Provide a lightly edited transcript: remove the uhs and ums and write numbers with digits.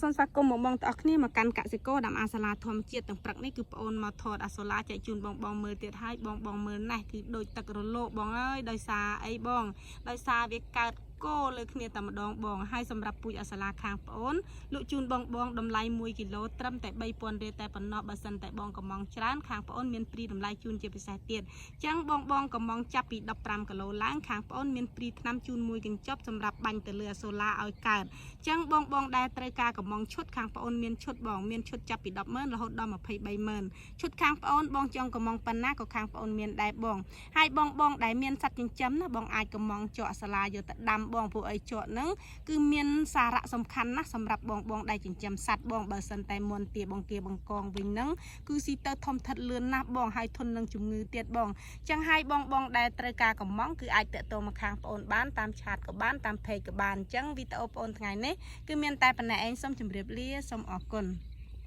សូមស្វាគមន៍បងប្អូនទាំងអស់គ្នាមកកាន់កសិករដាំអាសាឡាធម្មជាតិទាំងព្រឹកនេះគឺបងអូនមកថតអាសូឡាចែកជូនបងមើលទៀតហើយបងមើលណាស់គឺដូចទឹករលោបងអើយដោយសារអីបងដោយសារវាកើតគោលើគ្នាតែម្ដងបងហើយសម្រាប់ពូជអាសាឡាខាងបងអូនលក់ជូនបងតម្លៃ1គីឡូត្រឹមតែ3000រៀលតែប៉ុណ្ណោះបើសិនតែបងកំងច្រើនខាងបងអូនមានព្រីតម្លៃជូនជាពិសេសទៀតចឹងបងកំងចាប់ពី15គីឡូឡើងខាងបងអូនមានព្រីថ្នាំជូនមួយកញ្ចប់សម្រាប់បាញ់ទៅលើអាសូឡាឲ្យកើតចឹងបងដែលត្រូវការកំងឈុតខាងបងអូនមានឈុតបងមានឈុតចាប់ពី100000រហូតដល់230,000ឈុតខាងបងអូនចង់កំងប៉ុណ្ណាក៏ខាងបងអូនមានដែរបងហើយបងដែលមានសត្វចិញ្ចឹមណាបងអាចកំងជក់អាសាឡាយកទៅដាំបងពួកអីជក់ហ្នឹងគឺមានសារៈសំខាន់ណាស់សម្រាប់បងដែលចិញ្ចឹមសត្វបងបើសិនតែមុនទាបង្គាបង្កងវិញហ្នឹងគឺស៊ីទៅធំធាត់លឿនណាស់បងហើយធន់នឹងជំងឺទៀតបងចឹងហើយបងដែលត្រូវការកំងគឺអាចតាក់ទងមកខាងបងអូនបានតាមឆាតក៏បានតាមเพจក៏បានចឹងវីដេអូបងអូនថ្ងៃនេះគឺមានតែប៉ុណ្ណេះឯងសូមជម្រាបលាសូមអរគុណ